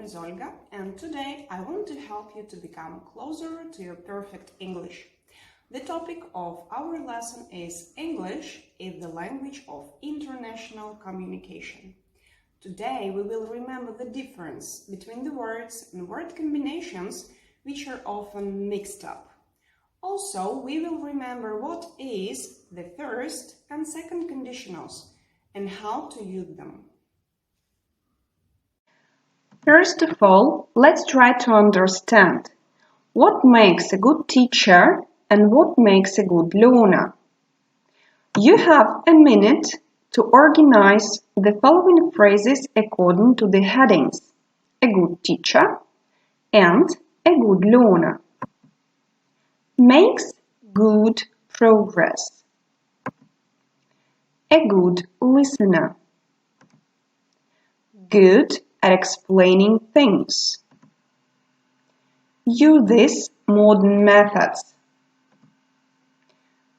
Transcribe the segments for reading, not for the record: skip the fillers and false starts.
is Olga, and today I want to help you to become closer to your perfect English. The topic of our lesson is English is the language of international communication. Today we will remember the difference between the words and word combinations which are often mixed up. Also, we will remember what is the first and second conditionals and how to use them. First of all, let's try to understand what makes a good teacher and what makes a good learner. You have a minute to organize the following phrases according to the headings: a good teacher and a good learner. Makes good progress. A good listener. Good at explaining things. Uses modern methods.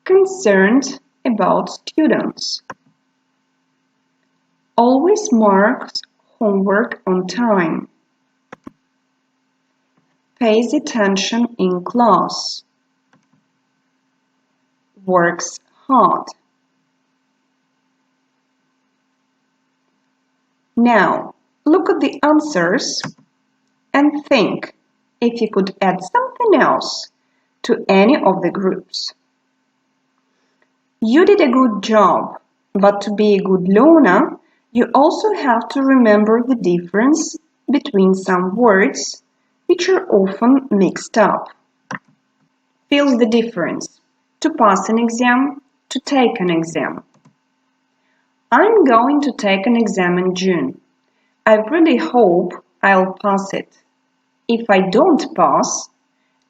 Concerned about students. Always marks homework on time. Pays attention in class. Works hard. Now, look at the answers and think if you could add something else to any of the groups. You did a good job, but to be a good learner, you also have to remember the difference between some words which are often mixed up. Feel the difference: to pass an exam, to take an exam. I'm going to take an exam in June. I really hope I'll pass it. If I don't pass,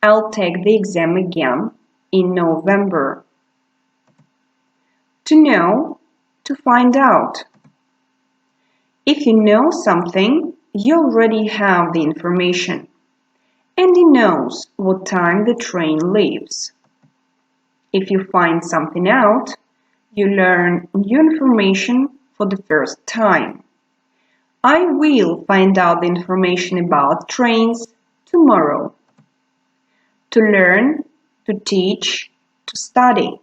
I'll take the exam again in November. To know, to find out. If you know something, you already have the information. Andy knows what time the train leaves. If you find something out, you learn new information for the first time. I will find out the information about trains tomorrow. To learn, to teach, to study.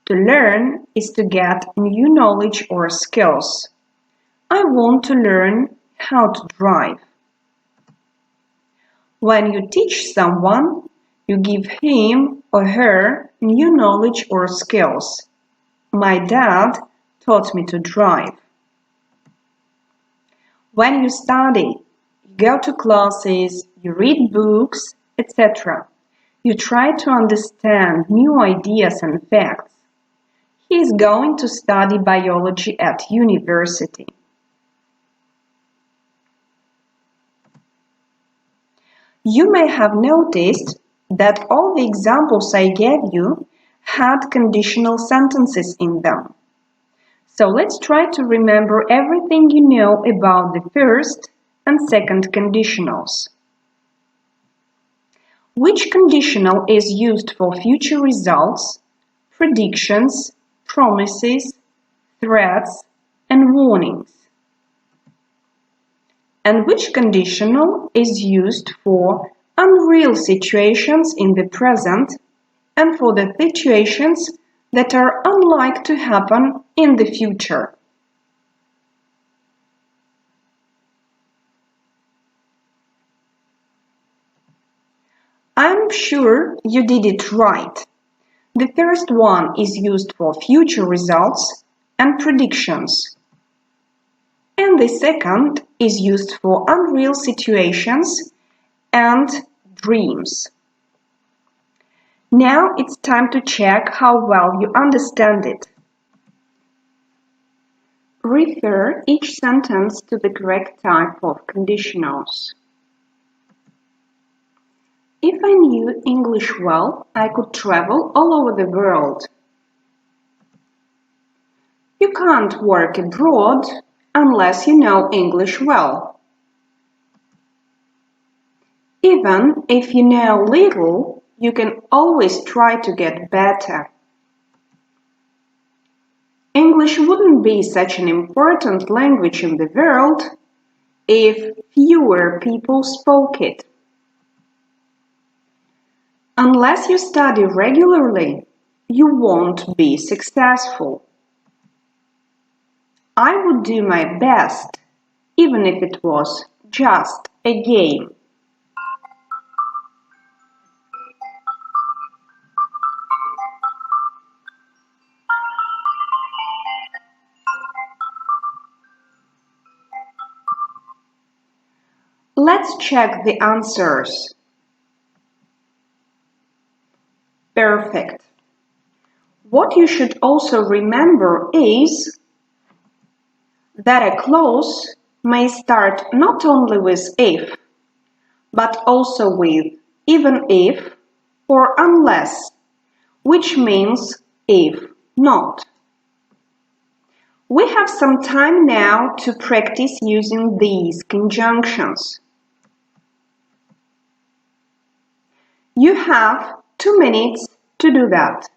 To learn is to get new knowledge or skills. I want to learn how to drive. When you teach someone, you give him or her new knowledge or skills. My dad taught me to drive. When you study, you go to classes, you read books, etc. You try to understand new ideas and facts. He is going to study biology at university. You may have noticed that all the examples I gave you had conditional sentences in them. So let's try to remember everything you know about the first and second conditionals. Which conditional is used for future results, predictions, promises, threats, and warnings? And which conditional is used for unreal situations in the present and for the situations that are unlikely to happen in the future? I'm sure you did it right. The first one is used for future results and predictions, and the second is used for unreal situations and dreams. Now it's time to check how well you understand it. Refer each sentence to the correct type of conditionals. If I knew English well, I could travel all over the world. You can't work abroad unless you know English well. Even if you know little, you can always try to get better. English wouldn't be such an important language in the world if fewer people spoke it. Unless you study regularly, you won't be successful. I would do my best, even if it was just a game. Let's check the answers. Perfect. What you should also remember is that a clause may start not only with if, but also with even if or unless, which means if not. We have some time now to practice using these conjunctions. You have 2 minutes to do that.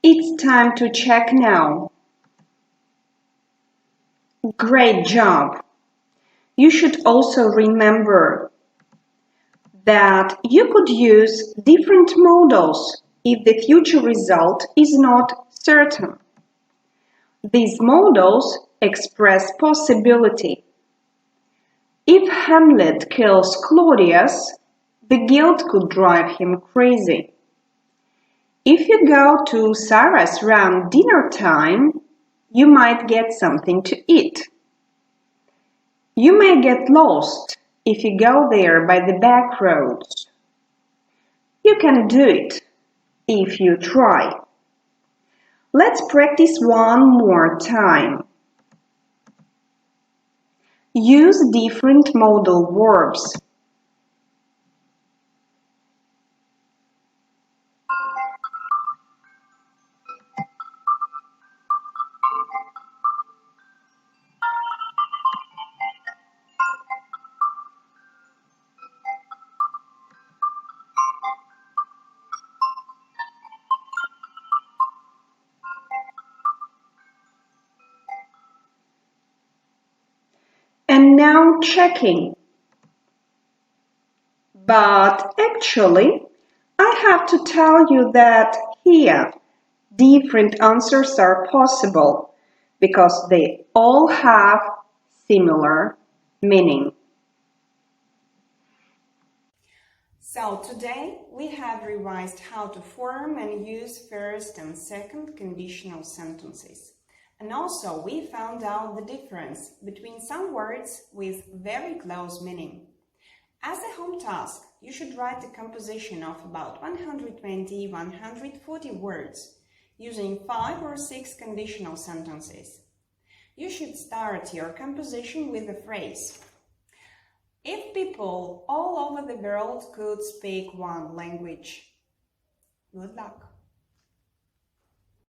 It's time to check now. Great job! You should also remember that you could use different modals if the future result is not certain. These modals express possibility. If Hamlet kills Claudius, the guilt could drive him crazy. If you go to Sarah's around dinner time, you might get something to eat. You may get lost if you go there by the back roads. You can do it if you try. Let's practice one more time. Use different modal verbs. And now checking. But actually, I have to tell you that here, different answers are possible because they all have similar meaning. So today we have revised how to form and use first and second conditional sentences. And also we found out the difference between some words with very close meaning. As a home task, you should write a composition of about 120-140 words using 5 or 6 conditional sentences. You should start your composition with the phrase, "If people all over the world could speak one language." Good luck!